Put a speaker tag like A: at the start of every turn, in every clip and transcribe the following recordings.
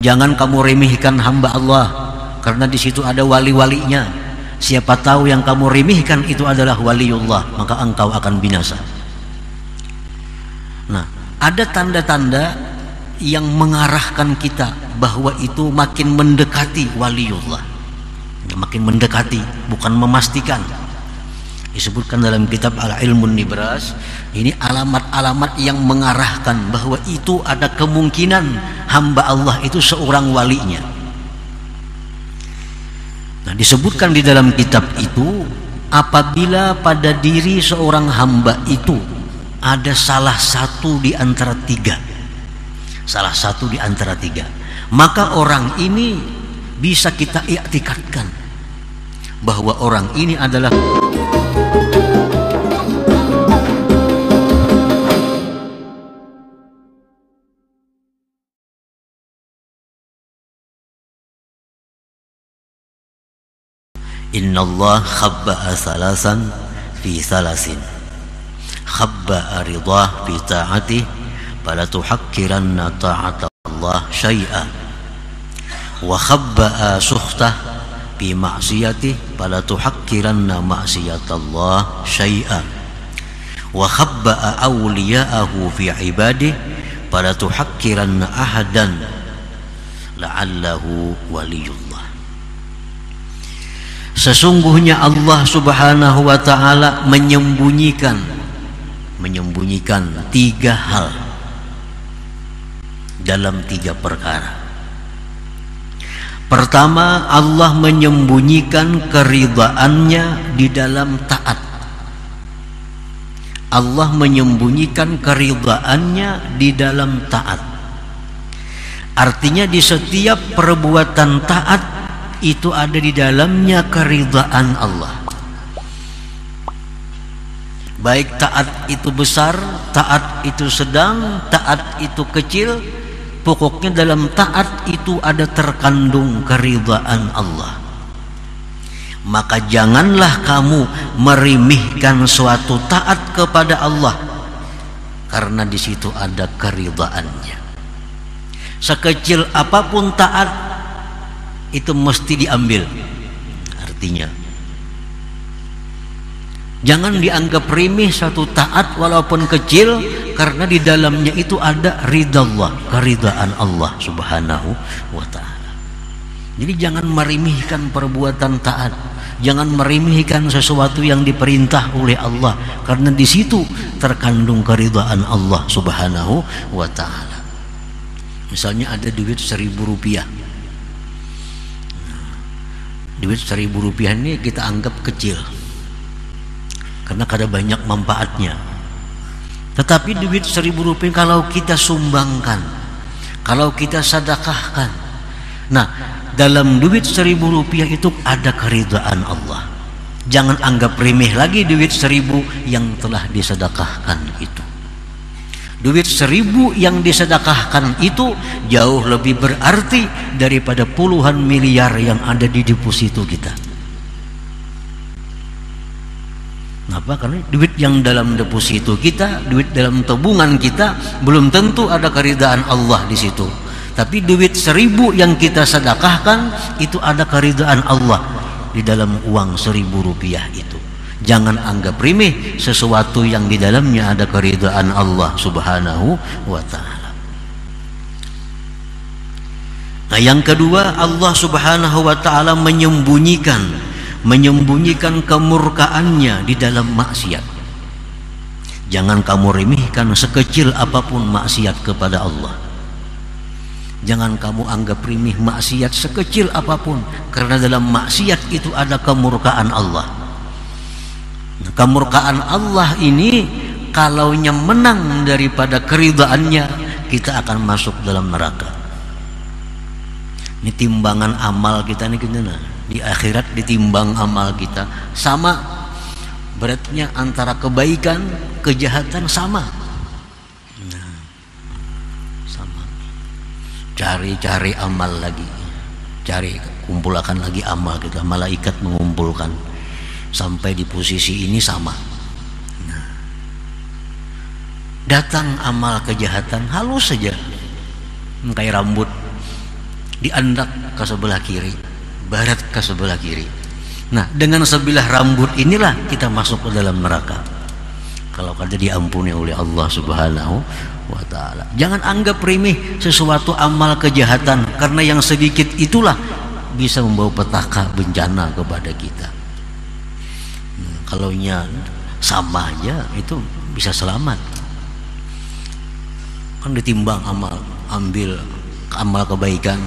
A: Jangan kamu remehkan hamba Allah, karena di situ ada wali-walinya. Siapa tahu yang kamu remehkan itu adalah waliullah, maka engkau akan binasa. Nah, ada tanda-tanda yang mengarahkan kita bahwa itu makin mendekati waliullah, makin mendekati, bukan memastikan. Disebutkan dalam kitab Al-Ilmun Nibras, ini alamat-alamat yang mengarahkan bahwa itu ada kemungkinan hamba Allah itu seorang walinya. Nah, disebutkan di dalam kitab itu, apabila pada diri seorang hamba itu ada salah satu di antara tiga, maka orang ini bisa kita i'tikadkan bahwa orang ini adalah Innallah khabba'a salasan fi salasin, khabba'a ridah fi ta'atih, fala tuhakkiranna ta'atallah syai'a, wa khabba'a suhtah fi ma'siyatih, fala tuhakkiranna ma'siyatallah syai'a, wa khabba'a awliya'ahu fi ibadih, fala tuhakkiranna ahadan la'allahu waliyullah. Sesungguhnya Allah Subhanahu wa ta'ala menyembunyikan tiga hal dalam tiga perkara. Pertama, Allah menyembunyikan keridhaannya di dalam taat. Allah menyembunyikan keridhaannya di dalam taat. Artinya di setiap perbuatan taat itu ada di dalamnya keridhaan Allah. Baik taat itu besar, taat itu sedang, taat itu kecil, pokoknya dalam taat itu ada terkandung keridhaan Allah. Maka janganlah kamu meremehkan suatu taat kepada Allah, karena di situ ada keridhaannya. Sekecil apapun taat itu mesti diambil. Artinya jangan dianggap remeh satu taat walaupun kecil, karena di dalamnya itu ada ridha Allah, keridhaan Allah Subhanahu wa ta'ala. Jadi jangan meremehkan perbuatan taat, jangan meremehkan sesuatu yang diperintah oleh Allah, karena di situ terkandung keridhaan Allah Subhanahu wa ta'ala. Misalnya ada duit 1.000 rupiah. Duit 1.000 rupiah ini kita anggap kecil karena kada banyak manfaatnya. Tetapi duit 1.000 rupiah kalau kita sumbangkan, kalau kita sedekahkan, nah dalam duit 1.000 rupiah itu ada keridhaan Allah. Jangan anggap remeh lagi duit 1.000 yang telah disedekahkan itu. Duit 1.000 yang disedekahkan itu jauh lebih berarti daripada puluhan miliar yang ada di deposito kita. Kenapa? Karena duit yang dalam deposito kita, duit dalam tabungan kita, belum tentu ada keridhaan Allah di situ. Tapi duit 1.000 yang kita sedekahkan itu ada keridhaan Allah di dalam uang 1.000 rupiah itu. Jangan anggap remeh sesuatu yang di dalamnya ada keridhaan Allah Subhanahu wa ta'ala. Nah, yang kedua, Allah Subhanahu wa ta'ala menyembunyikan kemurkaannya di dalam maksiat. Jangan kamu remehkan sekecil apapun maksiat kepada Allah. Jangan kamu anggap remeh maksiat sekecil apapun, karena dalam maksiat itu ada kemurkaan Allah. Kemurkaan Allah ini kalaunya menang daripada keridhaannya, kita akan masuk dalam neraka. Ini timbangan amal kita nih, di akhirat ditimbang amal kita sama beratnya antara kebaikan kejahatan sama. Nah, sama. Cari amal lagi, kumpulkan lagi amal kita. Malaikat mengumpulkan sampai di posisi ini sama. Nah, datang amal kejahatan halus saja, kayak rambut diandak ke sebelah kiri, barat ke sebelah kiri. Nah, dengan sebilah rambut inilah kita masuk ke dalam neraka kalau kada diampuni oleh Allah Subhanahu wa ta'ala. Jangan anggap remeh sesuatu amal kejahatan, karena yang sedikit itulah bisa membawa petaka bencana kepada kita. Kalau nya sama aja itu bisa selamat. Kan ditimbang amal, ambil amal kebaikan,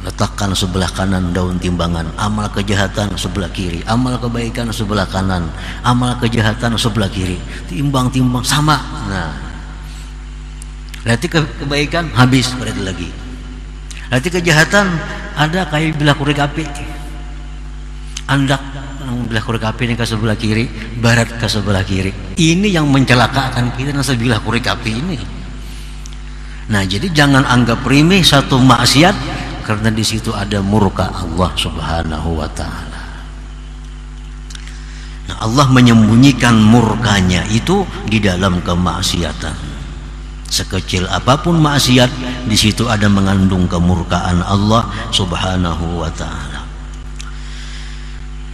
A: letakkan sebelah kanan daun timbangan, amal kejahatan sebelah kiri, amal kebaikan sebelah kanan, amal kejahatan sebelah kiri, timbang-timbang sama. Nah, lihat kebaikan habis, berarti lagi. Lihat kejahatan ada kayak bilah korek api, andak bilah korek api ini ke sebelah kiri, barat ke sebelah kiri. Ini yang mencelakakan kita nasa bilah korek api ini. Nah, jadi jangan anggap remeh satu maksiat, karena di situ ada murka Allah Subhanahu wa ta'ala. Nah, Allah menyembunyikan murkanya itu di dalam kemaksiatan. Sekecil apapun maksiat, di situ ada mengandung kemurkaan Allah Subhanahu wa ta'ala.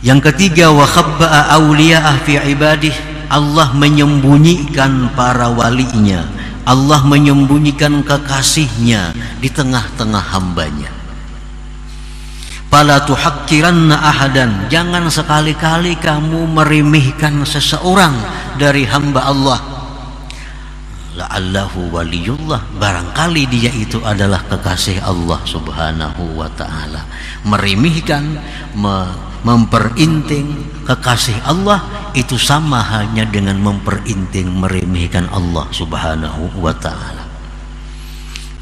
A: Yang ketiga, wa khabba'a awliya'ah fi ibadih. Allah menyembunyikan para walinya, Allah menyembunyikan kekasihnya di tengah-tengah hambanya. Fala tuhakkiranna ahadan, jangan sekali-kali kamu meremehkan seseorang dari hamba Allah. La'allahu waliyullah, barangkali dia itu adalah kekasih Allah Subhanahu wa ta'ala. Meremehkan, memperinting kekasih Allah itu sama halnya dengan memperinting, meremehkan Allah Subhanahu wa ta'ala.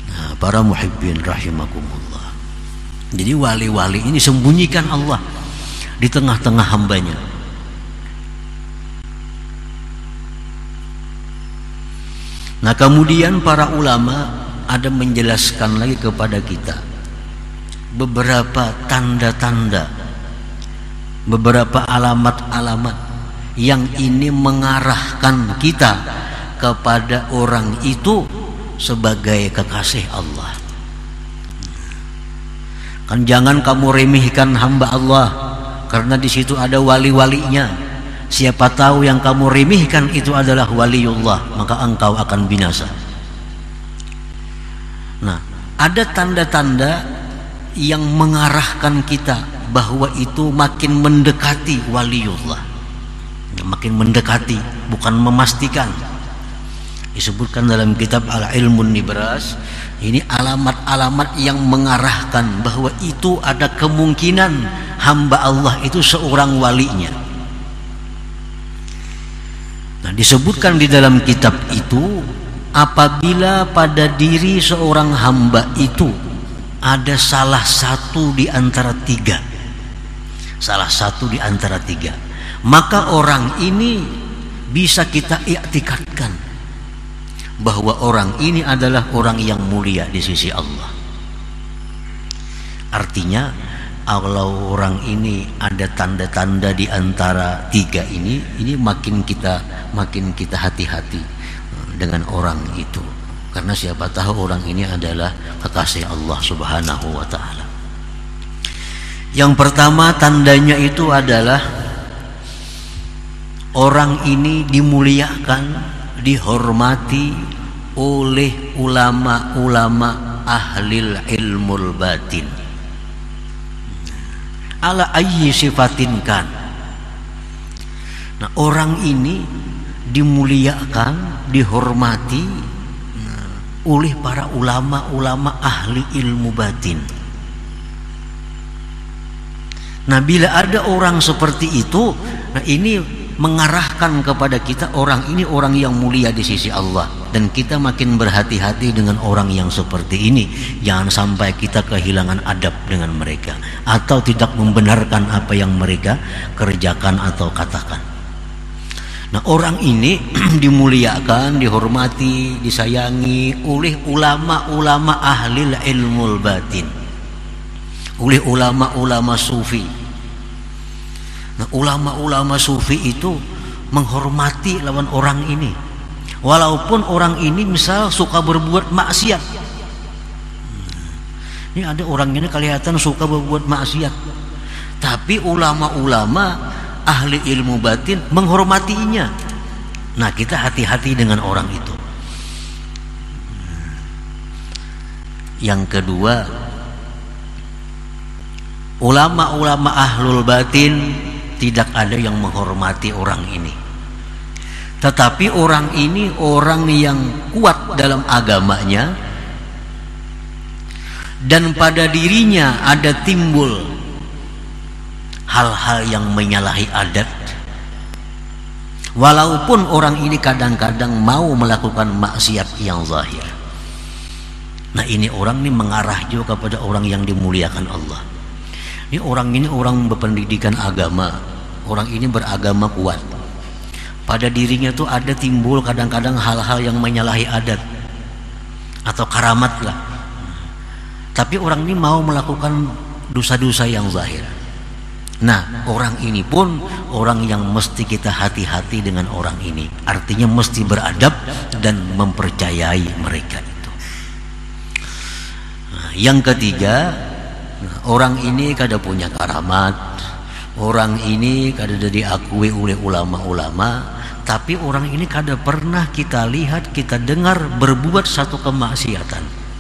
A: Nah, para muhibbin rahimakumullah, jadi wali-wali ini sembunyikan Allah di tengah-tengah hambanya. Nah, kemudian para ulama ada menjelaskan lagi kepada kita beberapa tanda-tanda, beberapa alamat-alamat yang ini mengarahkan kita kepada orang itu sebagai kekasih Allah. Kan jangan kamu remehkan hamba Allah, karena di situ ada wali-walinya. Siapa tahu yang kamu remehkan itu adalah waliullah, maka engkau akan binasa. Nah, ada tanda-tanda yang mengarahkan kita bahwa itu makin mendekati waliullah, makin mendekati, bukan memastikan. Disebutkan dalam kitab Al-Ilmun Nibras, ini alamat-alamat yang mengarahkan bahwa itu ada kemungkinan hamba Allah itu seorang walinya. Nah, disebutkan di dalam kitab itu, apabila pada diri seorang hamba itu ada salah satu di antara tiga, maka orang ini bisa kita i'tikadkan bahwa orang ini adalah orang yang mulia di sisi Allah. Artinya, kalau orang ini ada tanda-tanda di antara tiga ini makin kita hati-hati dengan orang itu, karena siapa tahu orang ini adalah kekasih Allah Subhanahu wa ta'ala. Yang pertama tandanya itu adalah orang ini dimuliakan, dihormati oleh ulama-ulama ahlil ilmul batin, ala ayyi sifatin kan. Nah, orang ini dimuliakan, dihormati oleh para ulama-ulama ahli ilmu batin. Nah, bila ada orang seperti itu, nah ini mengarahkan kepada kita orang ini orang yang mulia di sisi Allah, dan kita makin berhati-hati dengan orang yang seperti ini. Jangan sampai kita kehilangan adab dengan mereka atau tidak membenarkan apa yang mereka kerjakan atau katakan. Nah, orang ini dimuliakan, dihormati, disayangi oleh ulama-ulama ahli ilmul batin, oleh ulama-ulama sufi. Nah, ulama-ulama sufi itu menghormati lawan orang ini, walaupun orang ini misal suka berbuat maksiat. Ini ada orang ini kelihatan suka berbuat maksiat, tapi ulama-ulama ahli ilmu batin menghormatinya. Nah, kita hati-hati dengan orang itu. Yang kedua, ulama-ulama ahlul batin tidak ada yang menghormati orang ini. Tetapi orang ini orang yang kuat dalam agamanya, dan pada dirinya ada timbul hal-hal yang menyalahi adat, walaupun orang ini kadang-kadang mau melakukan maksiat yang zahir. Nah, ini orang ini mengarah juga kepada orang yang dimuliakan Allah. Ini orang berpendidikan agama, orang ini beragama kuat. Pada dirinya tuh ada timbul kadang-kadang hal-hal yang menyalahi adat atau karamat lah. Tapi orang ini mau melakukan dosa-dosa yang zahir. Nah, orang ini pun orang yang mesti kita hati-hati dengan orang ini. Artinya mesti beradab dan mempercayai mereka itu. Nah, yang ketiga, orang ini kada punya karamat, orang ini kada diakui oleh ulama-ulama, tapi orang ini kada pernah kita lihat, kita dengar berbuat satu kemaksiatan.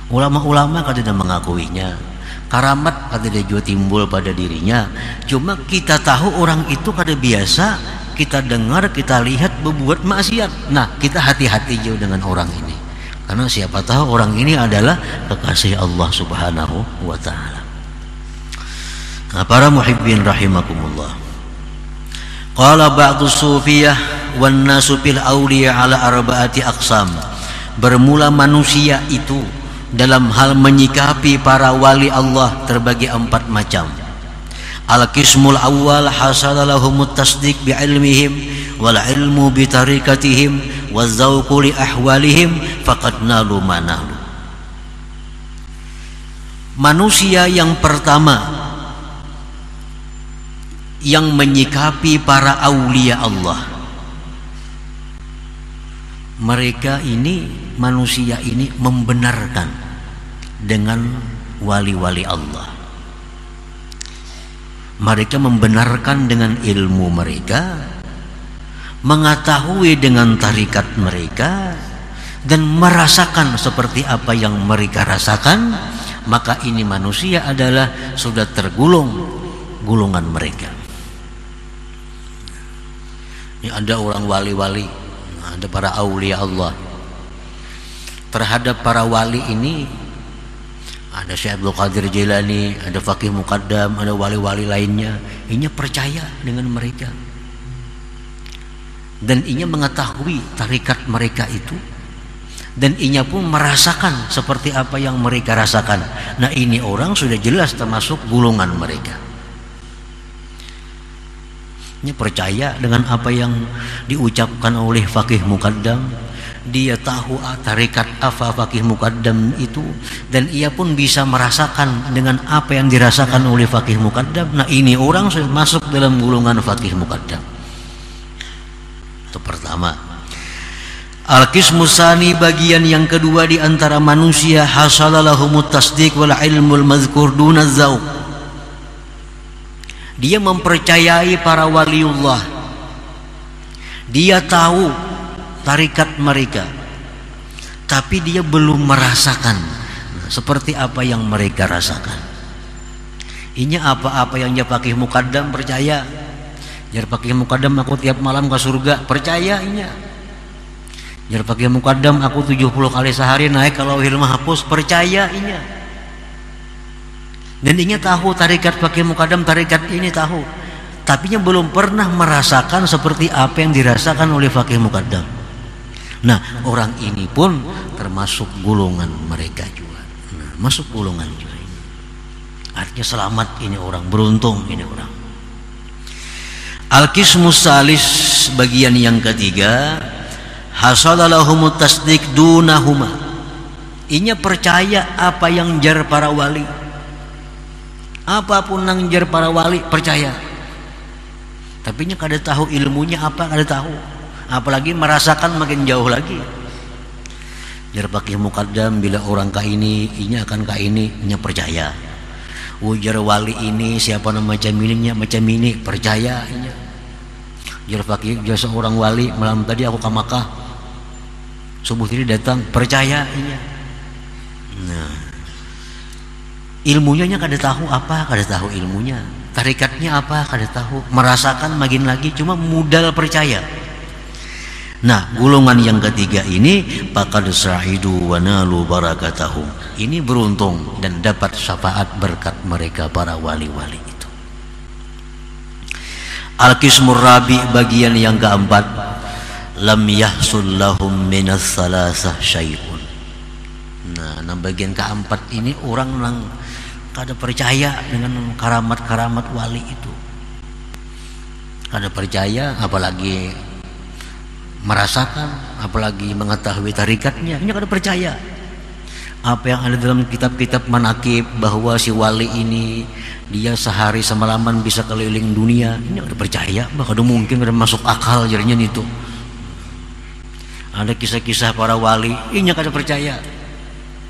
A: Ulama-ulama kada mengakuinya, karamat kada juga timbul pada dirinya. Cuma kita tahu orang itu kada biasa kita dengar, kita lihat berbuat maksiat. Nah, kita hati-hati jauh dengan orang ini, karena siapa tahu orang ini adalah kekasih Allah Subhanahu wa ta'ala. Nah, para muhibbin rahimakumullah, qala ba'du sufiyah wan nasu fil awliya ala arba'ati aqsam. Bermula manusia itu dalam hal menyikapi para wali Allah terbagi 4 macam. Al-qismul awwal hasala lahumut tasdiq bi ilmihim wal ilmu bi tariqatihim wa zawqu li ahwalihim faqad nalu manalu. Manusia yang pertama yang menyikapi para aulia Allah, mereka ini, manusia ini membenarkan dengan wali-wali Allah. Mereka membenarkan dengan ilmu mereka, mengetahui dengan tarikat mereka, dan merasakan seperti apa yang mereka rasakan. Maka ini manusia adalah sudah tergolong golongan mereka. Ini ada orang wali-wali, ada para aulia Allah. Terhadap para wali ini ada Syekh Abdul Qadir Jilani, ada Faqih Muqaddam, ada wali-wali lainnya. Inya percaya dengan mereka, dan inya mengetahui tarikat mereka itu, dan inya pun merasakan seperti apa yang mereka rasakan. Nah, ini orang sudah jelas termasuk golongan mereka. Ini percaya dengan apa yang diucapkan oleh Faqih Muqaddam. Dia tahu tarikat apa Faqih Muqaddam itu, dan ia pun bisa merasakan dengan apa yang dirasakan oleh Faqih Muqaddam. Nah, ini orang sudah masuk dalam golongan Faqih Muqaddam. Itu pertama. Al-qismus tsani, bagian yang kedua di antara manusia, hasalalahumut tasdiq wal ilmul mazkur duna dzauq. Dia mempercayai para waliullah, dia tahu tarikat mereka, tapi dia belum merasakan seperti apa yang mereka rasakan. Ini apa-apa yang dia Faqih Muqaddam percaya. Jar Faqih Muqaddam aku tiap malam ke surga, percaya inya. Jar Faqih Muqaddam aku 70 kali sehari naik ke Lauhil Mahfuz, percaya inya. Dan inya tahu tarikat Faqih Muqaddam, tarikat ini tahu, tapi nya belum pernah merasakan seperti apa yang dirasakan oleh Faqih Muqaddam. Nah, orang ini pun termasuk golongan mereka juga. Nah, masuk golongan juga. Artinya selamat ini orang, beruntung ini orang. Al-qismus salis, bagian yang ketiga, hasalalahumut tasdiq dunahuma. Inya percaya apa yang jar para wali. Apapun yang jar para wali percaya. Tapi nya kada tahu ilmunya apa, kada tahu. Apalagi merasakan makin jauh lagi. Jar pakai mukaddam bila orang ka ini akan ka ini nya percaya. Ujar wali ini siapa nama macam ini percaya nya. Jar pakai jar seorang wali malam tadi aku ke Makkah. Subuh tadi datang percaya nya. Nah, ilmunya kada tahu apa, kada tahu ilmunya. Tarikatnya apa kada tahu. Merasakan makin lagi cuma modal percaya. Nah, golongan yang ketiga ini faqad sa'idu wa nalu barakatahum. Ini beruntung dan dapat syafaat berkat mereka para wali-wali itu. Al-qismur rabi, bagian yang keempat, lam yahsul lahum minas salasah syai'un. Nah, bagian keempat ini orang yang kada percaya dengan karamat-karamat wali itu. Kada percaya, apalagi merasakan, apalagi mengetahui tarikatnya, ini kada percaya. Apa yang ada dalam kitab-kitab manakib bahwa si wali ini dia sehari semalaman bisa keliling dunia, ini kada percaya, kada mungkin, kada masuk akal jadinya itu. Ada kisah-kisah para wali, ini kada percaya.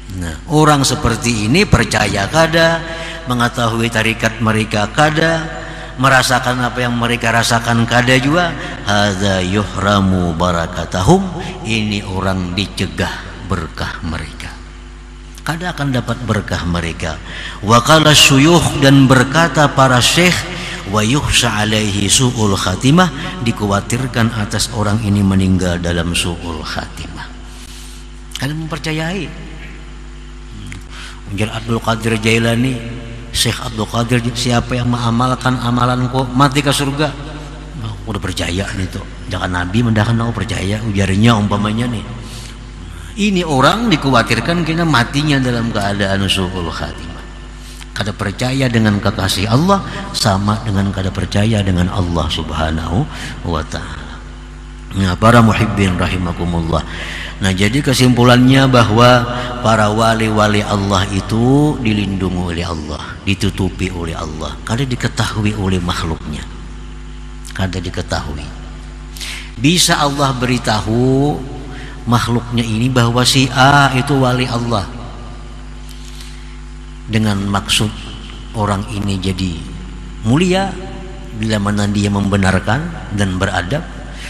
A: Nah, orang seperti ini percaya kada, mengetahui tarikat mereka kada, merasakan apa yang mereka rasakan kada juga. Hadza yuhramu barakatahum, ini orang dicegah berkah mereka, kada akan dapat berkah mereka. Wa qala syuyukh, dan berkata para syekh, wa yukhsha alaihi su'ul khatimah, dikhawatirkan atas orang ini meninggal dalam su'ul khatimah. Kalian mempercayai Ujar Abdul Qadir Jailani, Syekh Abdul Qadir, siapa yang mengamalkan amalanku mati ke surga. Aku udah percaya nih tuh. Jangan Nabi mendakan aku percaya, ujarnya umpamanya nih. Ini orang dikhawatirkan kena matinya dalam keadaan su'ul khatimah. Kada percaya dengan kekasih Allah sama dengan kada percaya dengan Allah Subhanahu wa taala. Nah, para muhibbin rahimakumullah. Nah, jadi kesimpulannya bahwa para wali-wali Allah itu dilindungi oleh Allah, ditutupi oleh Allah, kada diketahui oleh makhluknya, kada diketahui. Bisa Allah beritahu makhluknya ini bahwa si A itu wali Allah, dengan maksud orang ini jadi mulia bila mana dia membenarkan dan beradab.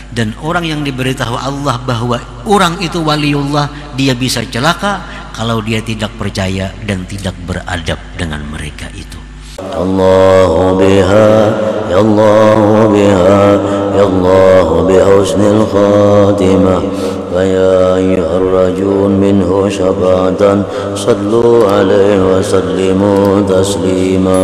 A: Dan orang yang diberitahu Allah bahwa orang itu waliullah, dia bisa celaka kalau dia tidak percaya dan tidak beradab dengan mereka itu. Allahu biha, ya Allahu biha, ya Allahu bihusnil khatimah. Wa ya ayyuhar rajun minhu syafa'atan sallu alaihi wa sallimu taslima.